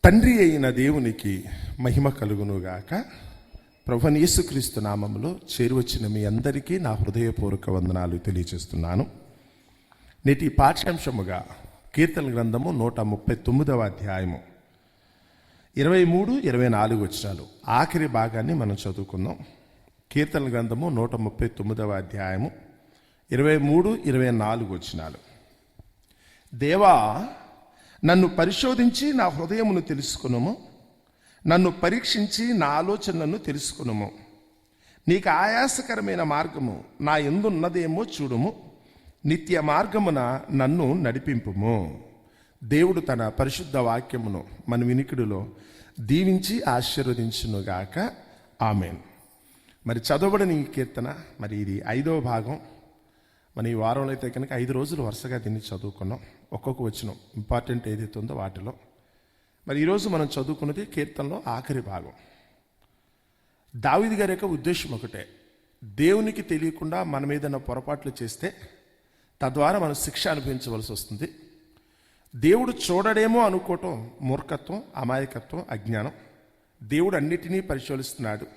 తండ్రి అయిన దేవునికి మహిమ కలుగునుగాక. ప్రభువైన యేసుక్రీస్తు నామములో చేరువచ్చిన మీ అందరికీ నా హృదయపూర్వక వందనాలు తెలియజేస్తున్నాను. నేటి పాఠ్యాంశముగా కీర్తన గ్రంథము 139వ అధ్యాయము 23-24 వచనాలు ఆఖరి భాగాన్ని మనం చదువుకుందాం. కీర్తన గ్రంథము 139వ అధ్యాయము 23-24 వచనాలు. దేవా, నన్ను పరిశోధించి నా హృదయమును తెలుసుకునుము, నన్ను పరీక్షించి నా ఆలోచనలను తెలుసుకునుము. నీకు ఆయాసకరమైన మార్గము నా యందున్నదేమో చూడుము, నిత్య మార్గమున నన్ను నడిపింపుము. దేవుడు తన పరిశుద్ధ వాక్యమును మన వినికిడిలో దీవించి ఆశీర్వదించునుగాక. ఆమేన్. మరి చదవబడిన ఈ కీర్తన, మరి ఇది 5వ భాగం. మన ఈ వారంలో అయితే కనుక 5 రోజులు వరుసగా దీన్ని చదువుకున్నాం. ఒక్కొక్క వచనం ఇంపార్టెంట్ ఏదైతే ఉందో వాటిలో. మరి ఈరోజు మనం చదువుకున్నది కీర్తనలో ఆఖరి భాగం. దావీదు గారి యొక్క ఉద్దేశం ఒకటే, దేవునికి తెలియకుండా మనం ఏదైనా పొరపాట్లు చేస్తే తద్వారా మనం శిక్ష అనుభవించవలసి వస్తుంది. దేవుడు చూడడేమో అనుకోవటం మూర్ఖత్వం, అమాయకత్వం, అజ్ఞానం. దేవుడు అన్నిటినీ పరిశీలిస్తున్నాడు.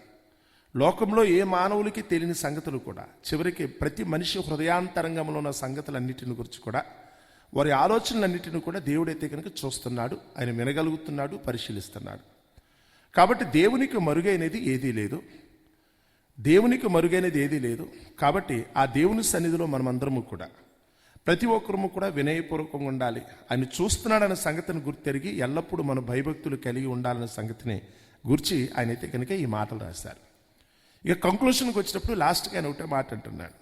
లోకంలో ఏ మానవులకి తెలియని సంగతులు కూడా, చివరికి ప్రతి మనిషి హృదయాంతరంగంలో ఉన్న సంగతులన్నిటిని గురించి కూడా, వారి ఆలోచనలన్నిటిని కూడా దేవుడైతే కనుక చూస్తున్నాడు, ఆయన వినగలుగుతున్నాడు, పరిశీలిస్తున్నాడు. కాబట్టి దేవునికి మరుగైనది ఏదీ లేదు. దేవునికి మరుగైనది ఏదీ లేదు. కాబట్టి ఆ దేవుని సన్నిధిలో మనమందరము కూడా, ప్రతి ఒక్కరము కూడా వినయపూర్వకంగా ఉండాలి. ఆయన చూస్తున్నాడన్న సంగతిని గుర్తెరిగి ఎల్లప్పుడూ మన భయభక్తులు కలిగి ఉండాలన్న సంగతిని గురించి ఆయన అయితే కనుక ఈ మాటలు రాశారు. ఇక కంక్లూషన్కి వచ్చినప్పుడు లాస్ట్గా ఆయన ఒకటే మాట అంటున్నాడు.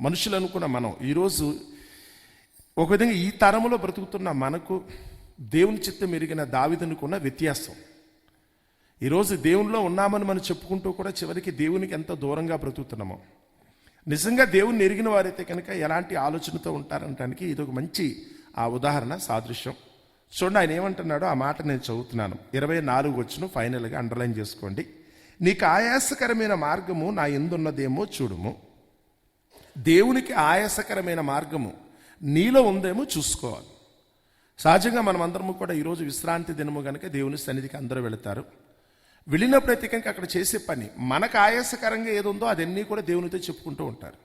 మనుషులు అనుకున్న మనం ఈరోజు ఒక విధంగా ఈ తరంలో బ్రతుకుతున్న మనకు దేవుని చిత్తం ఎరిగిన దావీదునుకున్న వ్యత్యాసం, ఈరోజు దేవునిలో ఉన్నామని మనం చెప్పుకుంటూ కూడా చివరికి దేవునికి ఎంత దూరంగా బ్రతుకుతున్నామో. నిజంగా దేవుని ఎరిగిన వారైతే కనుక ఎలాంటి ఆలోచనతో ఉంటారనడానికి ఇది ఒక మంచి ఉదాహరణ, సాదృశ్యం. చూడండి ఆయన ఏమంటున్నాడో ఆ మాట నేను చదువుతున్నాను. 24 వచనం ఫైనల్గా అండర్లైన్ చేసుకోండి. నీకు ఆయాసకరమైన మార్గము నా యందున్నదేమో చూడుము. దేవునికి ఆయాసకరమైన మార్గము నీలో ఉందేమో చూసుకోవాలి. సహజంగా మనం అందరము కూడా ఈరోజు విశ్రాంతి దినము కనుక దేవుని సన్నిధికి అందరూ వెళతారు. వెళ్ళినప్పుడైతే కనుక అక్కడ చేసే పని మనకు ఆయాసకరంగా ఏది ఉందో అదన్నీ కూడా దేవునితో చెప్పుకుంటూ ఉంటారు.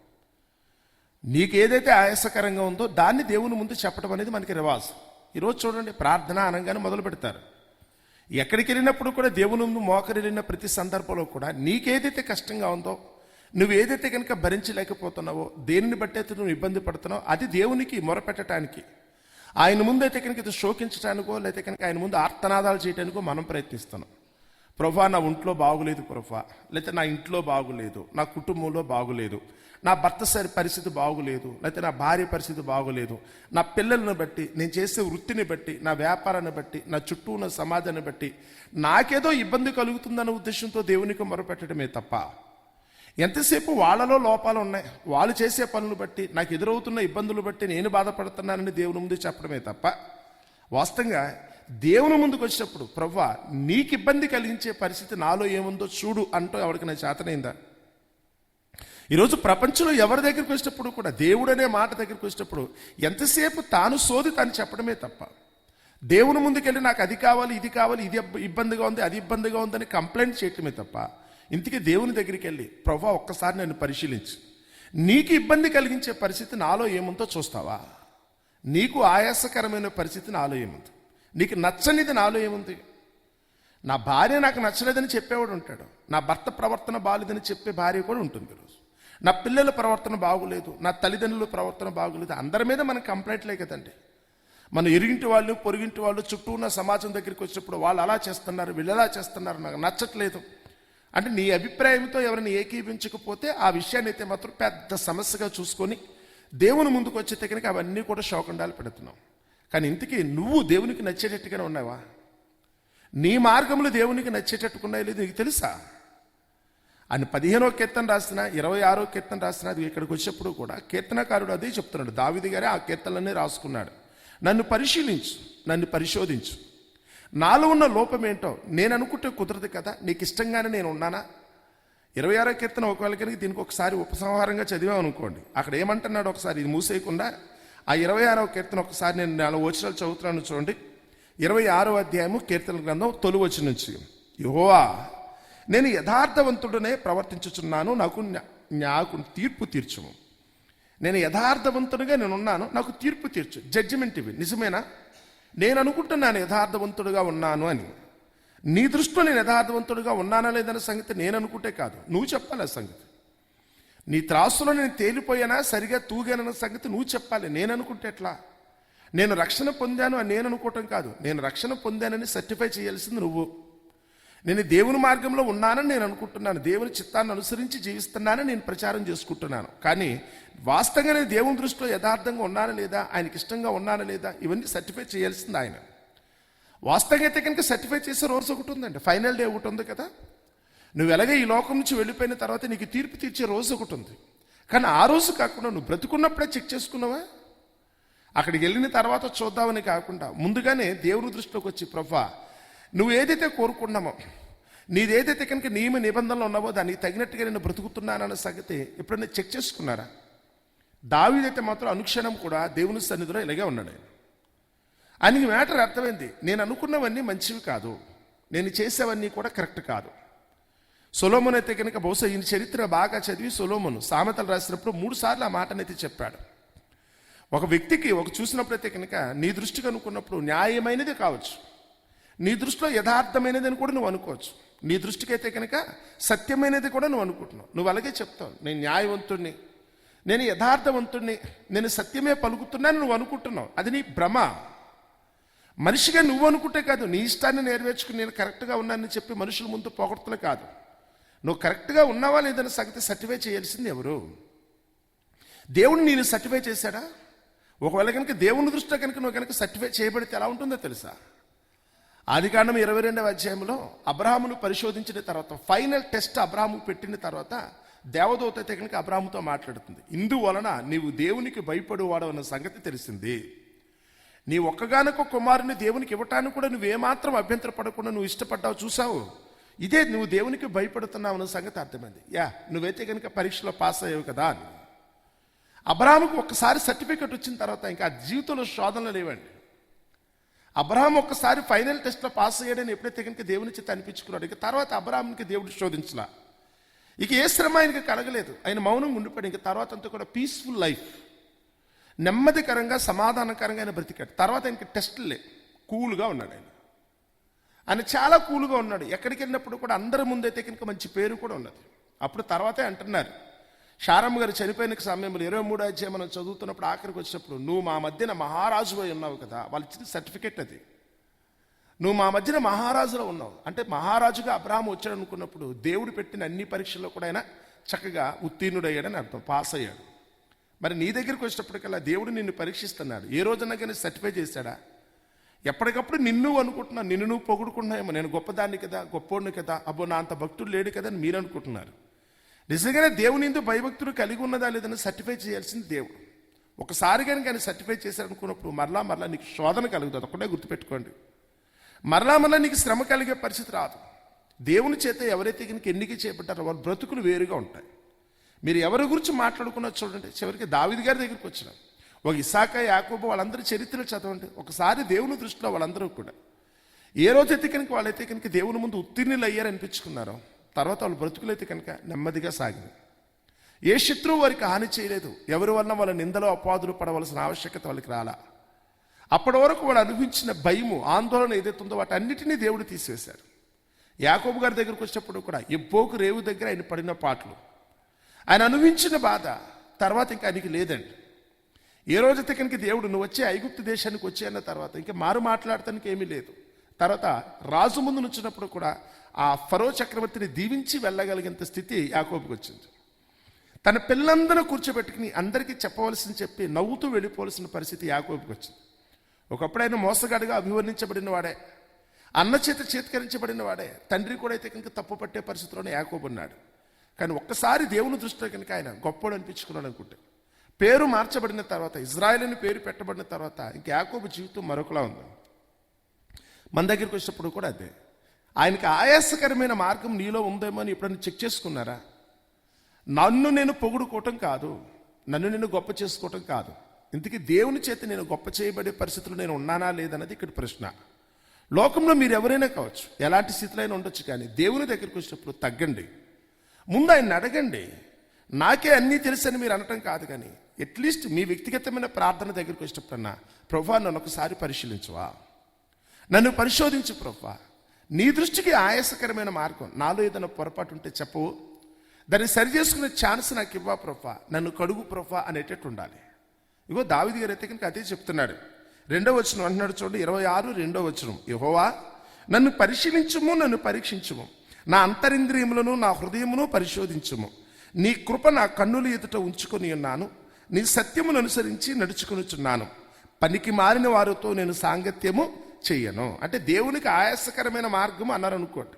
నీకు ఏదైతే ఆయాసకరంగా ఉందో దాన్ని దేవుని ముందు చెప్పడం అనేది మనకి రివాజ్. ఈరోజు చూడండి, ప్రార్థన అనగానే మొదలు పెడతారు. ఎక్కడికి వెళ్ళినప్పుడు కూడా దేవుని ముందు మోకరిల్లిన ప్రతి సందర్భంలో కూడా నీకేదైతే కష్టంగా ఉందో, నువ్వు ఏదైతే కనుక భరించలేకపోతున్నావో, దేనిని బట్టి అయితే నువ్వు ఇబ్బంది పడుతున్నావో అది దేవునికి మొరపెట్టడానికి, ఆయన ముందు అయితే కనుక ఇది శోకించడానికో లేకపోతే కనుక ఆయన ముందు ఆర్తనాదాలు చేయడానికో మనం ప్రయత్నిస్తున్నాం. ప్రభా, నా ఒంట్లో బాగులేదు ప్రభా, లేకపోతే నా ఇంట్లో బాగులేదు, నా కుటుంబంలో బాగులేదు, నా భర్త పరిస్థితి బాగులేదు, లేకపోతే నా భార్య పరిస్థితి బాగులేదు, నా పిల్లలను బట్టి, నేను చేసే వృత్తిని బట్టి, నా వ్యాపారాన్ని బట్టి, నా చుట్టూ ఉన్న సమాజాన్ని బట్టి నాకేదో ఇబ్బంది కలుగుతుందన్న ఉద్దేశంతో దేవునికి మొరపెట్టడమే తప్ప, ఎంతసేపు వాళ్ళలో లోపాలు ఉన్నాయి, వాళ్ళు చేసే పనులు బట్టి, నాకు ఎదురవుతున్న ఇబ్బందులు బట్టి నేను బాధపడుతున్నానని దేవుని ముందు చెప్పడమే తప్ప, వాస్తవంగా దేవుని ముందుకు వచ్చినప్పుడు ప్రభువా నీకు ఇబ్బంది కలిగించే పరిస్థితి నాలో ఏముందో చూడు అంటూ ఎవరికి నా చేతనైందా? ఈరోజు ప్రపంచంలో ఎవరి దగ్గరికి వచ్చినప్పుడు కూడా, దేవుడు అనే మాట దగ్గరికి వచ్చినప్పుడు ఎంతసేపు తాను సోది తాను చెప్పడమే తప్ప, దేవుని ముందుకెళ్ళి నాకు అది కావాలి, ఇది కావాలి, ఇది ఇబ్బందిగా ఉంది, అది ఇబ్బందిగా ఉందని కంప్లైంట్ చేయటమే తప్ప, ఇంతకీ దేవుని దగ్గరికి వెళ్ళి ప్రభువా ఒక్కసారి నన్ను పరిశీలించి, నీకు ఇబ్బంది కలిగించే పరిస్థితి నాలో ఏముందో చూస్తావా? నీకు ఆయాసకరమైన పరిస్థితి నాలో ఏముంది? నీకు నచ్చనిది నాలో ఏముంది? నా భార్య నాకు నచ్చలేదని చెప్పేవాడు ఉంటాడు, నా భర్త ప్రవర్తన బాగలేదని చెప్పే భార్య కూడా ఉంటుంది. ఈరోజు నా పిల్లల ప్రవర్తన బాగులేదు, నా తల్లిదండ్రుల ప్రవర్తన బాగులేదు, అందరి మీద మనకు కంప్లైంట్లే కదండి. మన ఇరుగింటి వాళ్ళు, పొరుగింటి వాళ్ళు, చుట్టూ ఉన్న సమాజం దగ్గరికి వచ్చినప్పుడు వాళ్ళు అలా చేస్తున్నారు, వీళ్ళు ఎలా చేస్తున్నారు, నాకు నచ్చట్లేదు అంటే నీ అభిప్రాయంతో ఎవరిని ఏకీభించకపోతే ఆ విషయాన్ని అయితే మాత్రం పెద్ద సమస్యగా చూసుకొని దేవుని ముందుకు వచ్చే కనుక అవన్నీ కూడా శోకండాలు పెడుతున్నాం. కానీ ఇంతకీ నువ్వు దేవునికి నచ్చేటట్టుగానే ఉన్నావా? నీ మార్గములు దేవునికి నచ్చేటట్టుకున్నాయి లేదు నీకు తెలుసా? ఆయన 15వ కీర్తన రాసిన, 26వ కీర్తన రాసిన, అది ఇక్కడికి వచ్చేప్పుడు కూడా కీర్తనకారుడు అదే చెప్తున్నాడు. దావీదు గారే ఆ కీర్తనలన్నీ రాసుకున్నాడు. నన్ను పరిశీలించు, నన్ను పరిశోధించు, నాలో ఉన్న లోపం ఏంటో నేను అనుకుంటే కుదరదు కదా, నీకు ఇష్టంగానే నేను ఉన్నానా? 26వ కీర్తన ఒకవేళ కనుక దీనికి ఒకసారి ఉపసంహారంగా చదివామనుకోండి, అక్కడ ఏమంటున్నాడు ఒకసారి ఇది మూసేయకుండా ఆ 26వ కీర్తన ఒకసారి నేను 4 వచనాలు చదువుతున్నాను చూడండి. 26వ అధ్యాయము కీర్తన గ్రంథం 9వ వచనం నుంచి, యెహోవా నేను యథార్థవంతుడనే ప్రవర్తించుచున్నాను, నాకు తీర్పు తీర్చుము. నేను యథార్థవంతుడిగా నేనున్నాను, నాకు తీర్పు తీర్చు. జడ్జిమెంట్ ఇవి నిజమేనా? నేను అనుకుంటున్నాను యథార్థవంతుడిగా ఉన్నాను అని. నీ దృష్టిలో నేను యథార్థవంతుడిగా ఉన్నానా లేదన్న సంగతి నేను అనుకుంటే కాదు, నువ్వు చెప్పాలి ఆ సంగతి. నీ త్రాసులో నేను తేలిపోయానా, సరిగా తూగానన్న సంగతి నువ్వు చెప్పాలి. నేను అనుకుంటే ఎట్లా? నేను రక్షణ పొందాను అని నేను అనుకోవటం కాదు, నేను రక్షణ పొందానని సర్టిఫై చేయాల్సింది నువ్వు. నేను దేవుని మార్గంలో ఉన్నానని నేను అనుకుంటున్నాను, దేవుని చిత్తాన్ని అనుసరించి జీవిస్తున్నానని నేను ప్రచారం చేసుకుంటున్నాను. కానీ వాస్తవంగా నేను దేవుని దృష్టిలో యథార్థంగా ఉన్నానా లేదా, ఆయనకి ఇష్టంగా ఉన్నానా లేదా, ఇవన్నీ సర్టిఫై చేయాల్సింది ఆయన. వాస్తవంగా అయితే కనుక సర్టిఫై చేసే రోజు ఒకటి ఉందండి, ఫైనల్ డే ఒకటి ఉంది కదా. నువ్వు ఎలాగే ఈ లోకం నుంచి వెళ్ళిపోయిన తర్వాత నీకు తీర్పు తీర్చే రోజు ఒకటి ఉంది. కానీ ఆ రోజు కాకుండా నువ్వు బ్రతుకున్నప్పుడే చెక్ చేసుకున్నావా? అక్కడికి వెళ్ళిన తర్వాత చూద్దామని కాకుండా ముందుగానే దేవుని దృష్టిలోకి వచ్చి, ప్రభా నువ్వు ఏదైతే కోరుకున్నామో, నీదేదైతే కనుక నియమ నిబంధనలు ఉన్నావో దానికి తగినట్టుగా నేను బ్రతుకుతున్నానన్న సంగతి ఎప్పుడైనా చెక్ చేసుకున్నారా? దావీదైతే మాత్రం అనుక్షణం కూడా దేవుని సన్నిధిలో ఇలాగే ఉన్నాడు. ఆయనకి మ్యాటర్ అర్థమైంది, నేను అనుకున్నవన్నీ మంచివి కాదు, నేను చేసేవన్నీ కూడా కరెక్ట్ కాదు. సొలొమోను అయితే కనుక బహుశా ఈయన చరిత్ర బాగా చదివి సొలొమోను సామెతలు రాసినప్పుడు 3 సార్లు ఆ మాటనైతే చెప్పాడు. ఒక వ్యక్తికి ఒక చూసినప్పుడైతే కనుక నీ దృష్టికి అనుకున్నప్పుడు న్యాయమైనది కావచ్చు, నీ దృష్టిలో యథార్థమైనది అని కూడా నువ్వు అనుకోవచ్చు, నీ దృష్టికి అయితే కనుక సత్యమైనది కూడా నువ్వు అనుకుంటున్నావు. నువ్వు అలాగే చెప్తావు, నేను న్యాయవంతుణ్ణి, నేను యథార్థవంతుణ్ణి, నేను సత్యమే పలుకుతున్నాను నువ్వు అనుకుంటున్నావు. అది నీ భ్రమ. మనిషిగా నువ్వు అనుకుంటే కాదు, నీ ఇష్టాన్ని నెరవేర్చుకుని నేను కరెక్ట్గా ఉన్నానని చెప్పి మనుషుల ముందు పొగడ్తలు కాదు. నువ్వు కరెక్ట్గా ఉన్నావా లేదని సంగతి సర్టిఫై చేయాల్సింది ఎవరు? దేవుడు నేను సర్టిఫై చేశాడా? ఒకవేళ కనుక దేవుని దృష్టిలో కనుక నువ్వు కనుక సర్టిఫై చేయబడితే ఎలా ఉంటుందో తెలుసా? ఆదికాండం 22వ అధ్యాయంలో అబ్రహామును పరిశోధించిన తర్వాత, ఫైనల్ టెస్ట్ అబ్రహాము పెట్టిన తర్వాత దేవదూత అయితే కనుక అబ్రహాముతో మాట్లాడుతుంది. ఇందువలన నీవు దేవునికి భయపడువాడు అన్న సంగతి తెలిసింది. నీ ఒక్కగానొక్క కుమారుని దేవునికి ఇవ్వటానికి కూడా నువ్వేమాత్రం అభ్యంతర పడకుండా నువ్వు ఇష్టపడ్డావు, చూసావు. ఇదే నువ్వు దేవునికి భయపడుతున్నావు అన్న సంగతి అర్థమైంది. నువ్వైతే కనుక పరీక్షలో పాస్ అయ్యావు కదా అని. అబ్రహాముకు ఒక్కసారి సర్టిఫికెట్ వచ్చిన తర్వాత ఇంకా జీవితంలో శోధనలు లేవండి. అబ్రహాం ఒక్కసారి ఫైనల్ టెస్ట్లో పాస్ అయ్యాడని ఎప్పుడైతే కనుక దేవుని చేత అనిపించుకున్నాడు, ఇక తర్వాత అబ్రహాంకి దేవుడు శోధించలా. ఇక ఏ శ్రమ ఆయనకి కలగలేదు, ఆయన మౌనం ఉండిపోయాడు. ఇంక తర్వాత అంతా కూడా పీస్ఫుల్ లైఫ్, నెమ్మదికరంగా సమాధానకరంగా ఆయన బ్రతికాడు. తర్వాత ఆయనకి టెస్టులే, కూల్గా ఉన్నాడు. ఆయన చాలా కూల్గా ఉన్నాడు. ఎక్కడికి వెళ్ళినప్పుడు కూడా అందరి ముందైతే కనుక మంచి పేరు కూడా ఉన్నది. అప్పుడు తర్వాతే అంటున్నారు, శారమ్మ గారు చనిపోయిన సమయంలో 23వ అధ్యాయం మనం చదువుతున్నప్పుడు ఆఖరికి వచ్చినప్పుడు, నువ్వు మా మధ్యన మహారాజు అయి ఉన్నావు కదా, వాళ్ళు ఇచ్చిన సర్టిఫికెట్ అది. నువ్వు మా మధ్యన మహారాజులో ఉన్నావు అంటే మహారాజుగా అబ్రహాము వచ్చాడు అనుకున్నప్పుడు దేవుడు పెట్టిన అన్ని పరీక్షల్లో కూడా ఆయన చక్కగా ఉత్తీర్ణుడయ్యాడని అర్థం, పాస్ అయ్యాడు. మరి నీ దగ్గరికి వచ్చేటప్పటికల్లా దేవుడు నిన్ను పరీక్షిస్తున్నాడు. ఏ రోజున కానీ సర్టిఫై చేశాడా? ఎప్పటికప్పుడు నిన్ను అనుకుంటున్నాను, నిన్ను నువ్వు పొగుడుకుంటున్నాయేమో, నేను గొప్పదాన్ని కదా, గొప్పోడిని కదా, అబ్బో నా అంత భక్తుడు లేడు కదా అని మీరు అనుకుంటున్నారు. నిజంగానే దేవుని ఎందుకు భయభక్తులు కలిగి ఉన్నదా లేదని సర్టిఫై చేయాల్సింది దేవుడు. ఒకసారి కనుక ఆయన సర్టిఫై చేశారనుకున్నప్పుడు మరలా నీకు శోధన కలుగుతుంది. ఒకటే గుర్తుపెట్టుకోండి, మరలా నీకు శ్రమ కలిగే పరిస్థితి రాదు. దేవుని చేత ఎవరైతే కనుక ఎన్నిక చేయబడ్డారో వాళ్ళ బ్రతుకులు వేరుగా ఉంటాయి. మీరు ఎవరి గురించి మాట్లాడుకున్నది చూడండి. చివరికి దావీదు గారి దగ్గరికి వచ్చినారు, ఒక ఇస్సాకా, యాకోబు, వాళ్ళందరి చరిత్రలు చదవండి. ఒకసారి దేవుని దృష్టిలో వాళ్ళందరూ కూడా ఏ రోజైతే కనుక వాళ్ళైతే కనుక దేవుని ముందు ఉత్తీర్ణులు అయ్యారనిపించుకున్నారో తర్వాత వాళ్ళ బ్రతుకులైతే కనుక నెమ్మదిగా సాగింది. ఏ శత్రువు వారికి హాని చేయలేదు, ఎవరి వల్ల వాళ్ళ నిందలో అపాదులు పడవలసిన ఆవశ్యకత వాళ్ళకి రాలా. అప్పటి వరకు వాళ్ళు అనుభవించిన భయము, ఆందోళన ఏదైతే ఉందో వాటి అన్నిటినీ దేవుడు తీసివేశాడు. యాకోబు గారి దగ్గరకు వచ్చినప్పుడు కూడా ఎబ్బోకు రేవు దగ్గర ఆయన పడిన పాటలు, ఆయన అనుభవించిన బాధ తర్వాత ఇంకా ఆయనకి లేదండి. ఏ రోజైతే కనుక దేవుడు నువ్వు వచ్చే ఐగుప్తు దేశానికి వచ్చే అన్న తర్వాత ఇంకా మారు మాట్లాడటానికి ఏమీ లేదు. తర్వాత రాజు ముందు నుంచినప్పుడు కూడా ఆ ఫరో చక్రవర్తిని దీవించి వెళ్ళగలిగేంత స్థితి యాకోబుకి వచ్చింది. తన పిల్లలందరూ కూర్చోబెట్టుకుని అందరికీ చెప్పవలసింది చెప్పి నవ్వుతూ వెళ్ళిపోవలసిన పరిస్థితి యాకోబుకి వచ్చింది. ఒకప్పుడు ఆయన మోసగాడిగా అభివర్ణించబడిన వాడే, అన్న చేత చేత్కరించబడిన వాడే, తండ్రి కూడా అయితే కనుక తప్పు పట్టే పరిస్థితిలోనే యాకోబు ఉన్నాడు. కానీ ఒక్కసారి దేవుని దృష్టిలో కనుక ఆయన గొప్పడు అనిపించుకున్నాడు అనుకుంటే, పేరు మార్చబడిన తర్వాత, ఇజ్రాయేల్ అని పేరు పెట్టబడిన తర్వాత ఇంక యాకోబు జీవితం మరొకలా ఉంది. మన దగ్గరికి వచ్చినప్పుడు కూడా అదే. ఆయనకి ఆయాసకరమైన మార్గం నీలో ఉందేమో అని ఎప్పుడైనా చెక్ చేసుకున్నారా? నన్ను నేను పొగుడుకోవటం కాదు, నన్ను నేను గొప్ప చేసుకోవటం కాదు, ఇంతకీ దేవుని చేత నేను గొప్ప చేయబడే పరిస్థితులు నేను ఉన్నానా లేదన్నది ఇక్కడ ప్రశ్న. లోకంలో మీరు ఎవరైనా కావచ్చు, ఎలాంటి స్థితిలో అయినా ఉండొచ్చు, కానీ దేవుని దగ్గరికి వచ్చినప్పుడు తగ్గండి. ముందు ఆయన అడగండి. నాకే అన్నీ తెలుసని మీరు అనటం కాదు, కానీ అట్లీస్ట్ మీ వ్యక్తిగతమైన ప్రార్థన దగ్గరికి వచ్చినప్పుడన్నా, ప్రభువా నన్ను ఒకసారి పరిశీలించువా, నన్ను పరిశోధించు ప్రభువా, నీ దృష్టికి ఆయాసకరమైన మార్గం నాలో ఏదైనా పొరపాటు ఉంటే చెప్పవు, దాన్ని సరి చేసుకునే ఛాన్స్ నాకు ఇవ్వా ప్రభువా, నన్ను కడుగు ప్రభువా అనేటట్టు ఉండాలి. ఇగో దావీదు గారు అయితే కనుక అదే చెప్తున్నాడు. 2వ వచనం అంటున్నాడు చూడండి, 26 వచనం, యెహోవా నన్ను పరిశీలించుము, నన్ను పరీక్షించుము, నా అంతరింద్రియములను నా హృదయమును పరిశోధించుము, నీ కృప నా కన్నుల ఎదుట ఉంచుకొని ఉన్నాను, నీ సత్యమును అనుసరించి నడుచుకొనుచున్నాను, పనికి మారిన వారితో నేను సాంగత్యము చెయ్యను. అంటే దేవునికి ఆయాసకరమైన మార్గం అన్నారు అనుకోండి.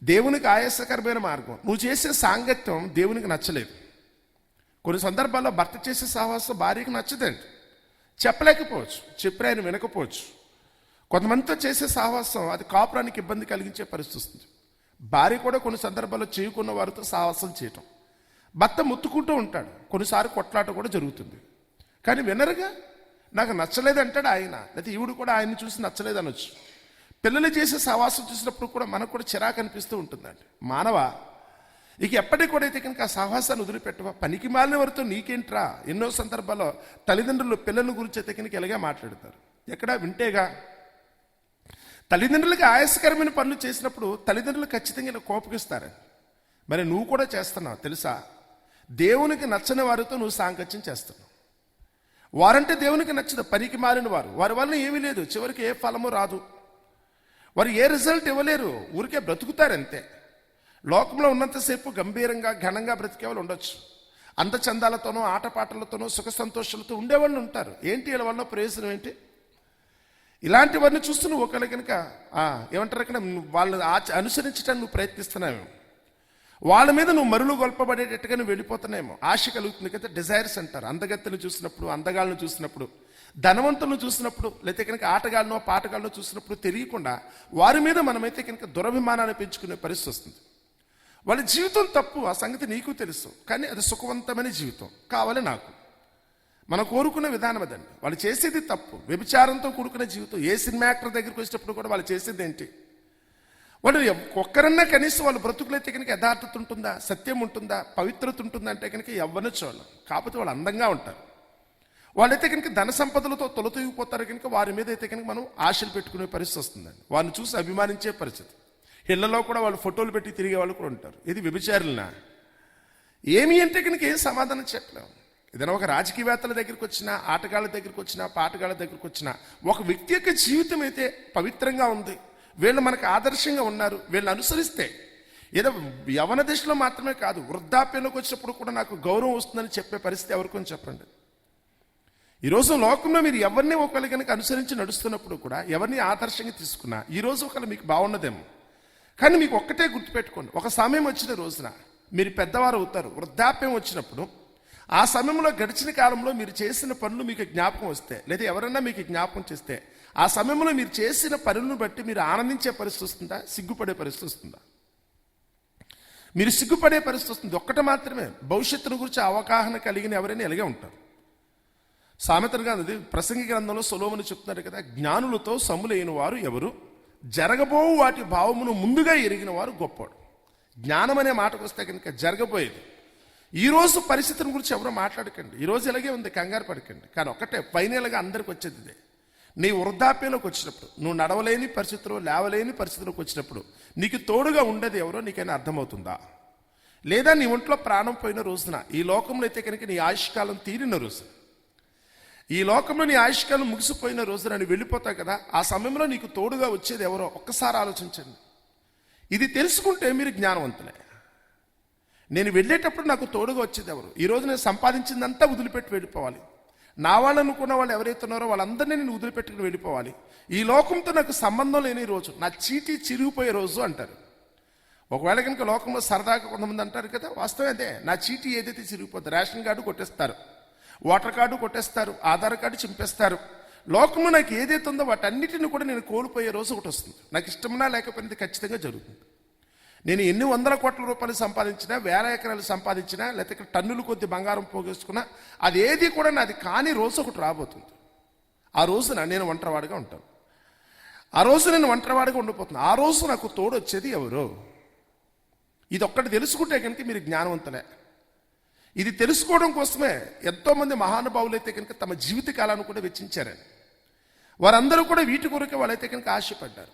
దేవునికి ఆయాసకరమైన మార్గం, నువ్వు చేసే సాంగత్యం దేవునికి నచ్చలేదు. కొన్ని సందర్భాల్లో భర్త చేసే సహవాసం భార్యకి నచ్చదండి, చెప్పలేకపోవచ్చు, చెప్పి ఆయన వినకపోవచ్చు. కొంతమందితో చేసే సహవాసం అది కాపురానికి ఇబ్బంది కలిగించే పరిస్థితి వస్తుంది. భార్య కూడా కొన్ని సందర్భాల్లో చేయకున్న వారితో సహవాసం చేయటం, భర్త ముత్తుకుంటూ ఉంటాడు, కొన్నిసార్లు కొట్లాట కూడా జరుగుతుంది, కానీ వినరుగా. నాకు నచ్చలేదు అంటాడు ఆయన, లేకపోతే ఈవిడు కూడా ఆయన్ని చూసి నచ్చలేదు అనొచ్చు. పిల్లలు చేసే సహవాసం చూసినప్పుడు కూడా మనకు కూడా చిరాకు అనిపిస్తూ ఉంటుందండి. మానవ, ఇక ఎప్పటికి కూడా అయితే కనుక ఆ సహవాసాన్ని వదిలిపెట్టవా, పనికి మాలిన వారితో నీకేంట్రా. ఎన్నో సందర్భాల్లో తల్లిదండ్రులు పిల్లల గురించి అయితే కనుక ఇలాగే మాట్లాడతారు, ఎక్కడా వింటేగా. తల్లిదండ్రులకి ఆయాసకరమైన పనులు చేసినప్పుడు తల్లిదండ్రులు ఖచ్చితంగా ఇలా కోపగిస్తారని. మరి నువ్వు కూడా చేస్తున్నావు తెలుసా, దేవునికి నచ్చని వారితో నువ్వు సాంగత్యం చేస్తున్నావు. వారంటే దేవునికి నచ్చదు, పనికి మారిన వారు, వారి వల్ల ఏమీ లేదు, చివరికి ఏ ఫలము రాదు, వారు ఏ రిజల్ట్ ఇవ్వలేరు, ఊరికే బ్రతుకుతారంతే. లోకంలో ఉన్నంతసేపు గంభీరంగా ఘనంగా బ్రతికే వాళ్ళు ఉండొచ్చు, అందచందాలతోనో ఆటపాటలతోనో సుఖ సంతోషాలతో ఉండేవాళ్ళు ఉంటారు. ఏంటి వీళ్ళ వల్ల ప్రయోజనం ఏంటి? ఇలాంటి వారిని చూస్తూ నువ్వు ఒకవేళ కనుక ఏమంటారు అక్కడ, వాళ్ళు అనుసరించడానికి నువ్వు ప్రయత్నిస్తున్నావు, వాళ్ళ మీద నువ్వు మరులు గొల్పబడేటట్టుగా నువ్వు వెళ్ళిపోతున్నాయేమో. ఆశ కలుగుతుంది కదా, డిజైర్స్ అంటారు. అందగత్తెను చూసినప్పుడు, అందగాళ్ళను చూసినప్పుడు, ధనవంతులను చూసినప్పుడు, లేకపోతే కనుక ఆటగాళ్ళనో పాటగాళ్ళనో చూసినప్పుడు తెలియకుండా వారి మీద మనమైతే కనుక దురభిమానాన్ని పెంచుకునే పరిస్థితి వస్తుంది. వాళ్ళ జీవితం తప్పు, ఆ సంగతి నీకు తెలుసు, కానీ అది సుఖవంతమైన జీవితం కావాలి నాకు. మనం కోరుకునే విధానం అదండి. వాళ్ళు చేసేది తప్పు, వ్యభిచారంతో కూడుకునే జీవితం. ఏ సినిమా యాక్టర్ దగ్గరికి వచ్చేటప్పుడు కూడా వాళ్ళు చేసేది ఏంటి? వాళ్ళు ఒక్కరన్నా కనీసం వాళ్ళ బ్రతుకులైతే కనుక యథార్థత ఉంటుందా, సత్యం ఉంటుందా, పవిత్రత ఉంటుందా అంటే కనుక ఎవ్వనో చూడాలి. కాకపోతే వాళ్ళు అందంగా ఉంటారు. వాళ్ళైతే కనుక ధన సంపదలతో తొలతూగిపోతారు కనుక వారి మీద అయితే కనుక మనం ఆశలు పెట్టుకునే పరిస్థితి వస్తుందండి. వారిని చూసి అభిమానించే పరిస్థితి. ఇళ్లలో కూడా వాళ్ళు ఫోటోలు పెట్టి తిరిగే వాళ్ళు కూడా ఉంటారు. ఇది వ్యభిచారులనా? ఏమి అంటే కనుక ఏం సమాధానం చెప్పలేము. ఏదైనా ఒక రాజకీయవేత్తల దగ్గరికి వచ్చినా, ఆటగాళ్ళ దగ్గరికి వచ్చినా, పాటగాళ్ళ దగ్గరికి వచ్చినా, ఒక వ్యక్తి యొక్క జీవితం అయితే పవిత్రంగా ఉంది, వీళ్ళు మనకు ఆదర్శంగా ఉన్నారు, వీళ్ళని అనుసరిస్తే ఏదో యవన దశలో మాత్రమే కాదు, వృద్ధాప్యంలోకి వచ్చినప్పుడు కూడా నాకు గౌరవం వస్తుందని చెప్పే పరిస్థితి ఎవరికొని చెప్పండి. ఈరోజు లోకంలో మీరు ఎవరిని ఒకళ్ళు కనుక అనుసరించి నడుస్తున్నప్పుడు కూడా, ఎవరిని ఆదర్శంగా తీసుకున్నా, ఈరోజు ఒకళ్ళు మీకు బాగున్నదేమో, కానీ మీకు ఒక్కటే గుర్తుపెట్టుకోండి, ఒక సమయం వచ్చిన రోజున మీరు పెద్దవారు అవుతారు. వృద్ధాప్యం వచ్చినప్పుడు ఆ సమయంలో గడిచిన కాలంలో మీరు చేసిన పనులు మీకు జ్ఞాపకం వస్తే, లేదా ఎవరన్నా మీకు జ్ఞాపకం చేస్తే, ఆ సమయంలో మీరు చేసిన పనులను బట్టి మీరు ఆనందించే పరిస్థితి వస్తుందా, సిగ్గుపడే పరిస్థితి వస్తుందా? మీరు సిగ్గుపడే పరిస్థితి వస్తుంది. ఒక్కటి మాత్రమే, భవిష్యత్తును గురించి అవగాహన కలిగిన ఎవరైనా ఎలాగే ఉంటారు. సామెతలు కాదు, ప్రసంగి గ్రంథంలో సొలొమోను చెప్తున్నారు కదా, జ్ఞానులతో సమ్ములైన వారు ఎవరు, జరగబోవు వాటి భావమును ముందుగా ఎరిగిన వారు గొప్పవాడు. జ్ఞానం అనే మాటకు వస్తే కనుక జరగబోయేది. ఈరోజు పరిస్థితుల గురించి ఎవరో మాట్లాడకండి, ఈరోజు ఇలాగే ఉంది, కంగారు పడకండి. కానీ ఒకటే ఫైనల్గా అందరికి వచ్చేది ఇదే, నీ వృద్ధాప్యంలోకి వచ్చినప్పుడు, నువ్వు నడవలేని పరిస్థితుల్లో, లేవలేని పరిస్థితుల్లోకి వచ్చినప్పుడు నీకు తోడుగా ఉండేది ఎవరో నీకైనా అర్థమవుతుందా? లేదా నీ ఒంట్లో ప్రాణం పోయిన రోజున, ఈ లోకంలో అయితే కనుక నీ ఆయుష్కాలం తీరిన రోజు, ఈ లోకంలో నీ ఆయుష్కాలం ముగిసిపోయిన రోజున నువ్వు వెళ్ళిపోతావు కదా, ఆ సమయంలో నీకు తోడుగా వచ్చేది ఎవరో ఒక్కసారి ఆలోచించండి. ఇది తెలుసుకుంటే మీరు జ్ఞానవంతులే. నేను వెళ్ళేటప్పుడు నాకు తోడుగా వచ్చేది ఎవరు? ఈరోజు నేను సంపాదించిందంతా వదిలిపెట్టి వెళ్ళిపోవాలి. నా వాళ్ళు అనుకున్న వాళ్ళు ఎవరైతే ఉన్నారో వాళ్ళందరినీ నేను వదిలిపెట్టుకుని వెళ్ళిపోవాలి. ఈ లోకంతో నాకు సంబంధం లేని రోజు, నా చీటీ చిరిగిపోయే రోజు అంటారు. ఒకవేళ కనుక లోకంలో సరదాగా కొంతమంది అంటారు కదా, వాస్తవం అదే, నా చీటీ ఏదైతే చిరిగిపోతుంది, రేషన్ కార్డు కొట్టేస్తారు, ఓటర్ కార్డు కొట్టేస్తారు, ఆధార్ కార్డు చింపేస్తారు. లోకంలో నాకు ఏదైతే ఉందో వాటన్నిటిని కూడా నేను కోల్పోయే రోజు ఒకటి వస్తుంది. నాకు ఇష్టమన్నా లేకపోయినది ఖచ్చితంగా జరుగుతుంది. నేను ఎన్ని వందల కోట్ల రూపాయలు సంపాదించినా, వేల ఎకరాలు సంపాదించినా, లేకపోతే టన్నులు కొద్ది బంగారం పోగేసుకున్నా, అది ఏది కూడా నాది కాని రోజు ఒకటి రాబోతుంది. ఆ రోజున నేను ఒంటరివాడిగా ఉంటాను. ఆ రోజు నేను ఒంటరివాడిగా ఉండిపోతున్నాను. ఆ రోజు నాకు తోడు వచ్చేది ఎవరు? ఇది ఒక్కటి తెలుసుకుంటే కనుక మీరు జ్ఞానవంతులే. ఇది తెలుసుకోవడం కోసమే ఎంతోమంది మహానుభావులు అయితే కనుక తమ జీవిత కాలాన్ని కూడా వెచ్చించారని, వారందరూ కూడా వీటి కొరకే వాళ్ళైతే కనుక ఆశపడ్డారు.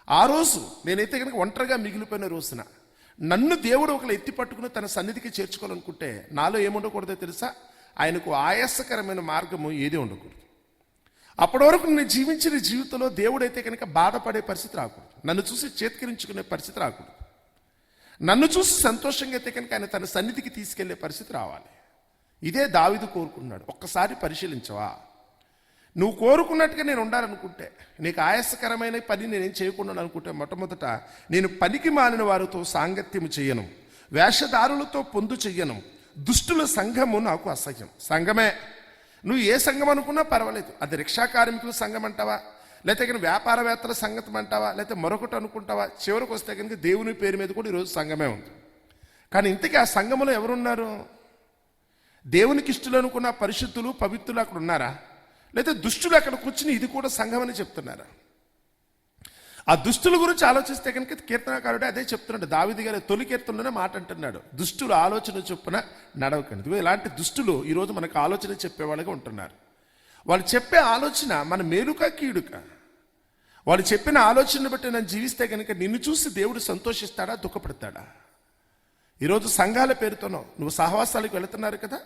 ఆ రోజు నేనైతే కనుక ఒంటరిగా మిగిలిపోయిన రోజున నన్ను దేవుడు ఒకరు ఎత్తి పట్టుకుని తన సన్నిధికి చేర్చుకోవాలనుకుంటే నాలో ఏముండకూడదో తెలుసా? ఆయనకు ఆయాసకరమైన మార్గము ఏది ఉండకూడదు. అప్పటి వరకు నేను జీవించిన జీవితంలో దేవుడైతే కనుక బాధపడే పరిస్థితి రాకూడదు. నన్ను చూసి చేత్కరించుకునే పరిస్థితి రాకూడదు. నన్ను చూసి సంతోషంగా అయితే కనుక ఆయన తన సన్నిధికి తీసుకెళ్లే పరిస్థితి రావాలి. ఇదే దావీదు కోరుకున్నాడు. ఒక్కసారి పరిశీలించవా? నువ్వు కోరుకున్నట్టుగా నేను ఉండాలనుకుంటే, నీకు ఆయాసకరమైన పని నేనేం చేయకుండా అనుకుంటే, మొట్టమొదట నేను పనికి మాలిన వారితో సాంగత్యము చెయ్యను, వేషధారులతో పొందు చెయ్యను, దుష్టుల సంఘము నాకు అసహ్యం. సంఘమే, నువ్వు ఏ సంఘం అనుకున్నా పర్వాలేదు. అది రిక్షా కార్మికుల సంఘం అంటావా, లేకపోతే కనుక వ్యాపారవేత్తల సంగతం అంటావా, లేకపోతే మరొకటి అనుకుంటావా, చివరికి వస్తే కనుక దేవుని పేరు మీద కూడా ఈరోజు సంఘమే ఉంది. కానీ ఇంతకీ ఆ సంఘములో ఎవరున్నారు? దేవునికి ఇష్టలు అనుకున్న పరిశుద్ధులు పవిత్రులు అక్కడ ఉన్నారా? లేకపోతే దుష్టులు అక్కడ కూర్చుని ఇది కూడా సంఘం అని చెప్తున్నారా? ఆ దుష్టుల గురించి ఆలోచిస్తే కనుక కీర్తనకారుడే అదే చెప్తున్నాడు. దావీదు గారి తొలి కీర్తనలోనే మాట అంటున్నాడు, దుష్టులు ఆలోచన చొప్పున నడవకండి. ఇలాంటి దుష్టులు ఈరోజు మనకు ఆలోచన చెప్పేవాళ్ళగా ఉంటున్నారు. వాళ్ళు చెప్పే ఆలోచన మన మేలుక కీడుక. వాళ్ళు చెప్పిన ఆలోచనను బట్టి నన్ను జీవిస్తే కనుక నిన్ను చూసి దేవుడు సంతోషిస్తాడా, దుఃఖపడతాడా? ఈరోజు సంఘాల పేరుతోనో నువ్వు సహవాసాలకు వెళుతున్నారు కదా,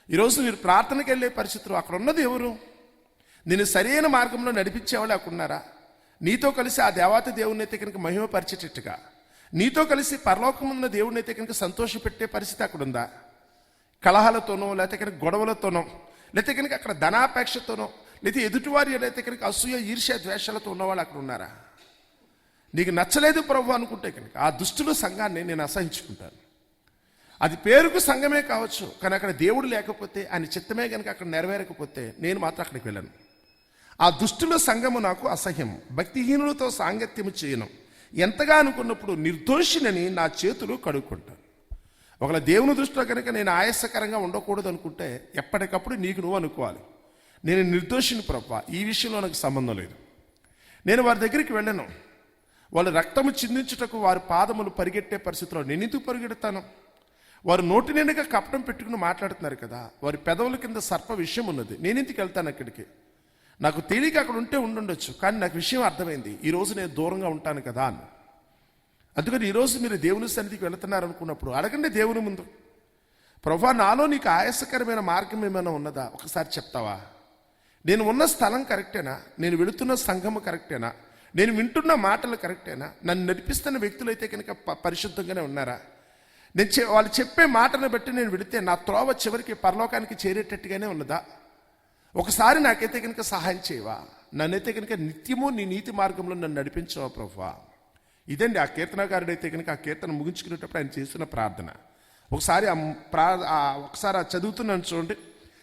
ఈరోజు మీరు ప్రార్థనకి వెళ్ళే పరిస్థితులు అక్కడ ఉన్నది ఎవరు? నిన్ను సరైన మార్గంలో నడిపించేవాళ్ళు అక్కడ ఉన్నారా? నీతో కలిసి ఆ దేవాతి దేవుని అయితే కనుక మహిమపరిచేటట్టుగా, నీతో కలిసి పరలోకమున్న దేవుడిని అయితే కనుక సంతోషపెట్టే పరిస్థితి అక్కడ ఉందా? కలహాలతోనో, లేకపోతే కనుక గొడవలతోనో, లేకపోతే కనుక అక్కడ ధనాపేక్షతోనో, లేకపోతే ఎదుటివారి అయితే కనుక అసూయ ఈర్ష్య ద్వేషాలతో ఉన్నవాళ్ళు అక్కడ ఉన్నారా? నీకు నచ్చలేదు ప్రభు అనుకుంటే కనుక ఆ దుష్టుల సంఘాన్ని నేను అసహించుకుంటాను. అది పేరుకు సంఘమే కావచ్చు, కానీ అక్కడ దేవుడు లేకపోతే, ఆయన చిత్తమే కనుక అక్కడ నెరవేరకపోతే నేను మాత్రం అక్కడికి వెళ్ళను. ఆ దుష్టుల సంఘము నాకు అసహ్యం, భక్తిహీనులతో సాంగత్యము చేయను. ఎంతగా అనుకున్నప్పుడు నిర్దోషినని నా చేతులు కడుక్కుంటాను. ఒకవేళ దేవుని దృష్టిలో కనుక నేను ఆయాసకరంగా ఉండకూడదు అనుకుంటే ఎప్పటికప్పుడు నీకు నువ్వు అనుకోవాలి, నేను నిర్దోషిని ప్రభా, ఈ విషయంలో నాకు సంబంధం లేదు. నేను వారి దగ్గరికి వెళ్ళను. వాళ్ళు రక్తము చిందించుటకు వారి పాదములు పరిగెట్టే పరిస్థితిలో నేను ఎందుకు పరిగెడతాను? వారు నోటి నిండుగా కపటం పెట్టుకుని మాట్లాడుతున్నారు కదా, వారి పెదవుల కింద సర్ప విషయం ఉన్నది, నేను ఎందుకు వెళ్తాను అక్కడికి? నాకు తేలిక అక్కడ ఉంటే ఉండుండొచ్చు, కానీ నాకు విషయం అర్థమైంది, ఈరోజు నేను దూరంగా ఉంటాను కదా అని. అందుకని ఈరోజు మీరు దేవుని సన్నిధికి వెళుతున్నారు అనుకున్నప్పుడు అడగండి దేవుని ముందు, ప్రభువా నాలో నీకు ఆయాసకరమైన మార్గం ఏమైనా ఉన్నదా, ఒకసారి చెప్తావా? నేను ఉన్న స్థలం కరెక్టేనా? నేను వెళుతున్న సంఘము కరెక్టేనా? నేను వింటున్న మాటలు కరెక్టేనా? నన్ను నడిపిస్తున్న వ్యక్తులు అయితే కనుక పరిశుద్ధంగానే ఉన్నారా? వాళ్ళు చెప్పే మాటను బట్టి నేను వెళితే నా త్రోవ చివరికి పరలోకానికి చేరేటట్టుగానే ఉన్నదా? ఒకసారి నాకైతే కనుక సహాయం చేయవా? నన్నైతే కనుక నిత్యము నీ నీతి మార్గంలో నన్ను నడిపించవా ప్రభువా? ఇదండి ఆ కీర్తనకారుడు అయితే కనుక ఆ కీర్తన ముగించుకునేటప్పుడు ఆయన చేస్తున్న ప్రార్థన. ఒకసారి ఒకసారి చదువుతున్నాను చూడండి,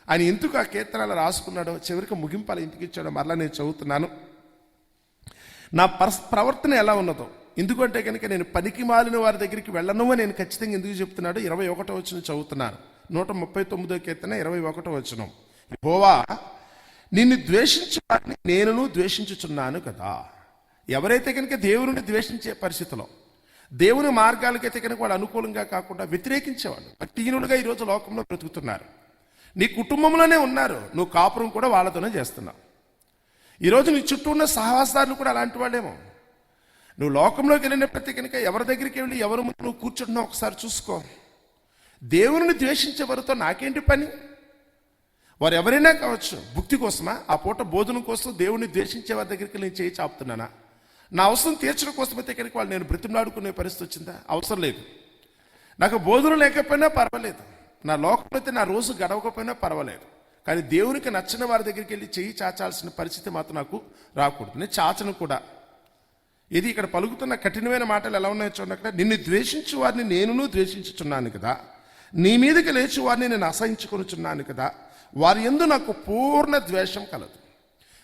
ఆయన ఎందుకు ఆ కీర్తనలు రాసుకున్నాడో, చివరికి ముగింపాలు ఇంటికి ఇచ్చాడో మరలా నేను చదువుతున్నాను. నా ప్రవర్తన ఎలా ఉన్నదో, ఎందుకంటే కనుక నేను పనికి మాలిన వారి దగ్గరికి వెళ్ళను అని నేను ఖచ్చితంగా ఎందుకు చెప్తున్నాడు? 21వ వచనం చదువుతున్నాను, 139వ కీర్తన 21వ వచనం. యెహోవా నిన్ను ద్వేషించు వారిని నేనును ద్వేషించుచున్నాను కదా. ఎవరైతే కనుక దేవుని ద్వేషించే పరిస్థితిలో, దేవుని మార్గాలకైతే కనుక వాళ్ళు అనుకూలంగా కాకుండా వ్యతిరేకించేవాళ్ళు భక్తిహీనులుగా ఈరోజు లోకంలో బ్రతుకుతున్నారు. నీ కుటుంబంలోనే ఉన్నారు, నువ్వు కాపురం కూడా వాళ్ళతోనే చేస్తున్నావు. ఈరోజు నీ చుట్టూ ఉన్న సహవాసాలు కూడా అలాంటి వాళ్ళేమో. నువ్వు లోకంలోకి వెళ్ళినప్పటికీ కనుక ఎవరి దగ్గరికి వెళ్ళి ఎవరి ముందు నువ్వు కూర్చుంటున్నావు ఒకసారి చూసుకో. దేవుని ద్వేషించే వారితో నాకేంటి పని? వారు ఎవరైనా కావచ్చు, భుక్తి కోసమా? ఆ పూట భోజనం కోసం దేవుని ద్వేషించే వారి దగ్గరికి నేను చేయి చాపుతున్నానా? నా అవసరం తీర్చడం కోసమైతే కనుక వాళ్ళు నేను బ్రతిమలాడుకునే పరిస్థితి వచ్చిందా? అవసరం లేదు. నాకు భోజనం లేకపోయినా పర్వాలేదు, నా లోకంలో అయితే నా రోజు గడవకపోయినా పర్వాలేదు, కానీ దేవునికి నచ్చిన వారి దగ్గరికి వెళ్ళి చేయి చాచాల్సిన పరిస్థితి మాత్రం నాకు రాకూడదు. నేను చాచను కూడా. ఇది ఇక్కడ పలుకుతున్న కఠినమైన మాటలు ఎలా ఉన్నాయో చూడండి. అక్కడ నిన్ను ద్వేషించు వారిని నేనును ద్వేషించుచున్నాను కదా, నీ మీదకి లేచి వారిని నేను అసహించుకొనుచున్నాను కదా, వారి యందు నాకు పూర్ణ ద్వేషం కలదు.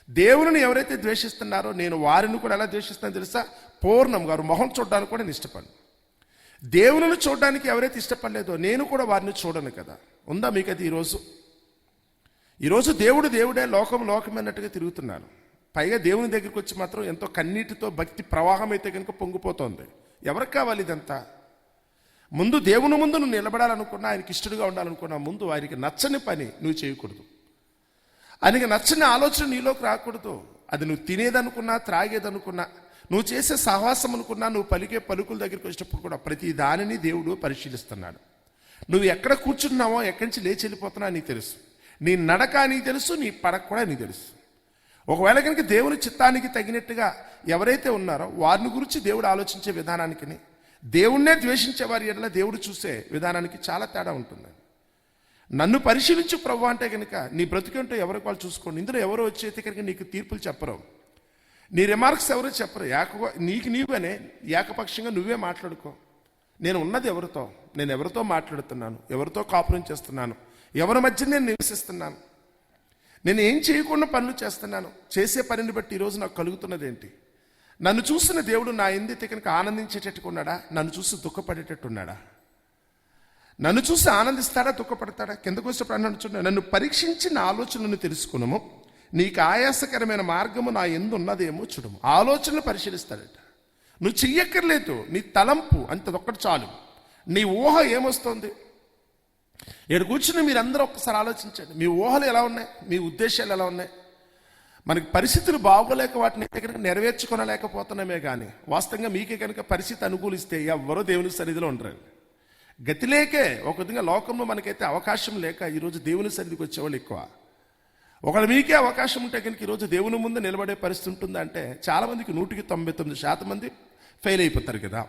దేవుని ఎవరైతే ద్వేషిస్తున్నారో నేను వారిని కూడా ఎలా ద్వేషిస్తానో తెలుసా? పూర్ణంగా. వారు మొహం చూడడానికి కూడా నేను ఇష్టపడను. దేవుని చూడడానికి ఎవరైతే ఇష్టపడలేదో నేను కూడా వారిని చూడను కదా. ఉందా మీకు అది? ఈరోజు దేవుడే లోకం అన్నట్టుగా తిరుగుతున్నారు. పైగా దేవుని దగ్గరికి వచ్చి మాత్రం ఎంతో కన్నీటితో భక్తి ప్రవాహం అయితే కనుక పొంగిపోతోంది. ఎవరికి కావాలి ఇదంతా? ముందు దేవుని ముందు నువ్వు నిలబడాలనుకున్నా, ఆయనకి ఇష్టడుగా ఉండాలనుకున్నా, ముందు ఆయనకి నచ్చని పని నువ్వు చేయకూడదు. ఆయనకి నచ్చని ఆలోచన నీలోకి రాకూడదు. అది నువ్వు తినేదనుకున్నా, త్రాగేదనుకున్నా, నువ్వు చేసే సహవాసం అనుకున్నా, నువ్వు పలికే పలుకుల దగ్గరికి వచ్చినప్పుడు కూడా ప్రతి దానిని దేవుడు పరిశీలిస్తున్నాడు. నువ్వు ఎక్కడ కూర్చున్నావో, ఎక్కడి నుంచి లేచి వెళ్ళిపోతున్నావు నీకు తెలుసు. నీ నడక నీకు తెలుసు, నీ పడక కూడా నీకు తెలుసు. ఒకవేళ కనుక దేవుని చిత్తానికి తగినట్టుగా ఎవరైతే ఉన్నారో వారిని గురించి దేవుడు ఆలోచించే విధానానికి, దేవుణ్ణే ద్వేషించే వారి ఎడల దేవుడు చూసే విధానానికి చాలా తేడా ఉంటుంది. నన్ను పరిశీలించు ప్రభు అంటే కనుక నీ బ్రతికేంటో ఎవరికి వాళ్ళు చూసుకోండి. ఇందులో ఎవరో వచ్చేస్తే కనుక నీకు తీర్పులు చెప్పరు, నీ రిమార్క్స్ ఎవరో చెప్పరు. నీకు నీవనే ఏకపక్షంగా నువ్వే మాట్లాడుకో. నేను ఉన్నది ఎవరితో, నేను ఎవరితో మాట్లాడుతున్నాను, ఎవరితో కాపురం చేస్తున్నాను, ఎవరి మధ్య నేను నివసిస్తున్నాను, నేను ఏం చేయకుండా పనులు చేస్తున్నాను, చేసే పనిని బట్టి ఈరోజు నాకు కలుగుతున్నది ఏంటి? నన్ను చూసిన దేవుడు నా ఎందైతే కనుక ఆనందించేటట్టుగా ఉన్నాడా, నన్ను చూసి దుఃఖపడేటట్టు ఉన్నాడా? నన్ను చూసి ఆనందిస్తాడా, దుఃఖపడతాడా? కిందకు వచ్చినప్పుడు అన్నాడు, నన్ను పరీక్షించి నా ఆలోచనలను తెలుసుకున్నాము, నీకు ఆయాసకరమైన మార్గము నా ఎందు ఉన్నదేమో చూడము. ఆలోచనలు పరిశీలిస్తాడట. నువ్వు చెయ్యక్కర్లేదు, నీ తలంపు అంతదొక్కటి చాలు. నీ ఊహ ఏమొస్తుంది? ఇక్కడ కూర్చుని మీరందరూ ఒక్కసారి ఆలోచించండి. మీ ఊహలు ఎలా ఉన్నాయి, మీ ఉద్దేశాలు ఎలా ఉన్నాయి? మనకి పరిస్థితులు బాగోలేక వాటిని కనుక నెరవేర్చుకోలేకపోతున్నామే కానీ వాస్తవంగా మీకే కనుక పరిస్థితి అనుకూలిస్తే ఎవరో దేవుని సన్నిధిలో ఉండరు. గతి లేకే ఒక విధంగా లోకంలో మనకైతే అవకాశం లేక ఈరోజు దేవుని సన్నిధికి వచ్చేవాళ్ళు ఎక్కువ. ఒకవేళ మీకే అవకాశం ఉంటే కనుక ఈరోజు దేవుని ముందు నిలబడే పరిస్థితి ఉంటుందా అంటే చాలా మందికి 99% మంది ఫెయిల్ అయిపోతారు కదా.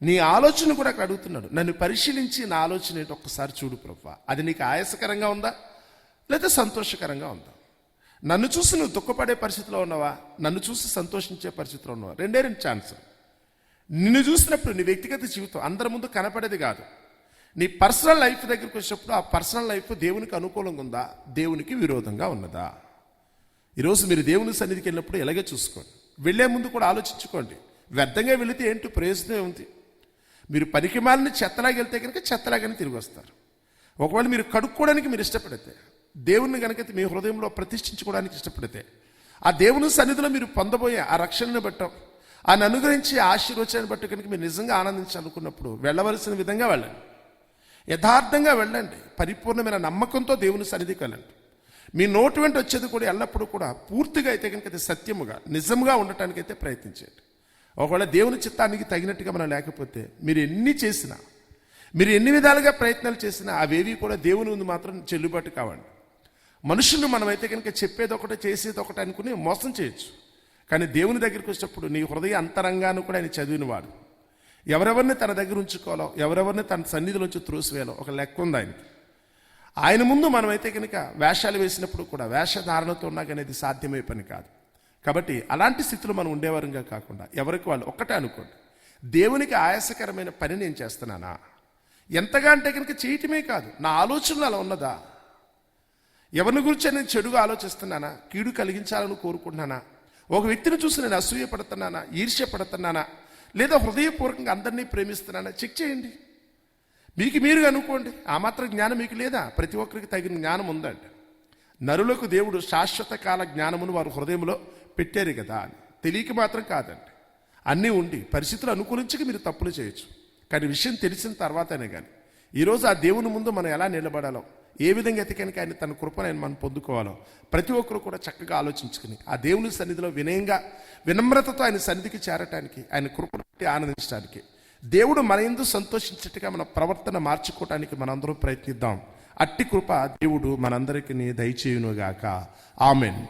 నీ ఆలోచన కూడా అక్కడ అడుగుతున్నాడు. నన్ను పరిశీలించి నా ఆలోచన ఏంటి ఒక్కసారి చూడు ప్రభువా. అది నీకు ఆయాసకరంగా ఉందా లేదా సంతోషకరంగా ఉందా? నన్ను చూసి నువ్వు దుఃఖపడే పరిస్థితిలో ఉన్నావా, నన్ను చూసి సంతోషించే పరిస్థితిలో ఉన్నావా? రెండే ఛాన్స్. నిన్ను చూసినప్పుడు నీ వ్యక్తిగత జీవితం అందరి ముందు కనపడేది కాదు. నీ పర్సనల్ లైఫ్ దగ్గరికి వచ్చినప్పుడు ఆ పర్సనల్ లైఫ్ దేవునికి అనుకూలంగా ఉందా, దేవునికి విరోధంగా ఉన్నదా? ఈరోజు మీరు దేవుని సన్నిధికి వెళ్ళినప్పుడు ఎలాగే చూసుకోండి. వెళ్లే ముందు కూడా ఆలోచించుకోండి. వ్యర్థంగా వెళితే ఏంటి ప్రయోజనం ఉంది? మీరు పనికిమాలిన చెత్తలాగా వెళ్తే కనుక చెత్తలాగానే తిరిగి వస్తారు. ఒకవేళ మీరు కడుక్కోవడానికి మీరు ఇష్టపడితే, దేవుణ్ణి కనుక మీ హృదయంలో ప్రతిష్ఠించుకోవడానికి ఇష్టపడితే, ఆ దేవుని సన్నిధిలో మీరు పొందబోయే ఆ రక్షణను బట్టం, ఆయన అనుగ్రహించి ఆశీర్వచనాన్ని బట్టి కనుక మీరు నిజంగా ఆనందించాలనుకున్నప్పుడు వెళ్ళవలసిన విధంగా వెళ్ళండి, యథార్థంగా వెళ్ళండి, పరిపూర్ణమైన నమ్మకంతో దేవుని సన్నిధికి వెళ్ళండి. మీ నోటి వెంట వచ్చేది కూడా ఎల్లప్పుడూ కూడా పూర్తిగా అయితే కనుక అది సత్యముగా నిజంగా ఉండటానికైతే ప్రయత్నించండి. ఒకవేళ దేవుని చిత్తానికి తగినట్టుగా మనం లేకపోతే మీరు ఎన్ని చేసినా, మీరు ఎన్ని విధాలుగా ప్రయత్నాలు చేసినా అవేవి కూడా దేవుని ముందు మాత్రం చెల్లుబాటు కావండి. మనుషులు మనమైతే కనుక చెప్పేది ఒకటి చేసేది ఒకటి అనుకుని మోసం చేయొచ్చు. కానీ దేవుని దగ్గరికి వచ్చినప్పుడు నీ హృదయ అంతరంగాన్ని కూడా ఆయన చదివినవాడు. ఎవరెవరిని తన దగ్గర ఉంచుకోవాలో, ఎవరెవరిని తన సన్నిధిలోంచి త్రోసివేయాలో ఒక లెక్క ఉంది ఆయనకి. ఆయన ముందు మనమైతే కనుక వేషాలు వేసినప్పుడు కూడా వేషధారణతో ఉన్నా కానీ అది సాధ్యమే పని కాదు. కాబట్టి అలాంటి స్థితిలో మనం ఉండేవారంగా కాకుండా ఎవరికి వాళ్ళు ఒక్కటే అనుకోండి, దేవునికి ఆయాసకరమైన పని నేను చేస్తున్నానా? ఎంతగా అంటే కనుక చేయటమే కాదు, నా ఆలోచనలు అలా ఉన్నదా? ఎవరిని గురించి నేను చెడుగా ఆలోచిస్తున్నానా, కీడు కలిగించాలని కోరుకుంటున్నానా, ఒక వ్యక్తిని చూసి నేను అసూయ పడుతున్నానా, ఈర్ష్య పడుతున్నానా, లేదా హృదయపూర్వకంగా అందరినీ ప్రేమిస్తున్నానా? చెక్ చేయండి. మీకు మీరు అనుకోండి. ఆ మాత్రం జ్ఞానం మీకు లేదా? ప్రతి ఒక్కరికి తగిన జ్ఞానం ఉందండి. నరులకు దేవుడు శాశ్వత కాల జ్ఞానమును వారు హృదయంలో పెట్టారు కదా అని. తెలియక మాత్రం కాదండి, అన్నీ ఉండి పరిస్థితులు అనుకూలించక మీరు తప్పులు చేయొచ్చు. కానీ విషయం తెలిసిన తర్వాతనే కానీ ఈరోజు ఆ దేవుని ముందు మనం ఎలా నిలబడాలో, ఏ విధంగా ఎతికనికి ఆయన తన కృపను ఆయన మనం పొందుకోవాలో ప్రతి ఒక్కరు కూడా చక్కగా ఆలోచించుకుని ఆ దేవుని సన్నిధిలో వినయంగా వినమ్రతతో ఆయన సన్నిధికి చేరటానికి, ఆయన కృపను బట్టి ఆనందించడానికి, దేవుడు మన యందు సంతోషించేట్టుగా మన ప్రవర్తన మార్చుకోవటానికి మనందరం ప్రయత్నిద్దాం. అట్టి కృప దేవుడు మనందరికీ దయచేయునుగాక. ఆమెన్.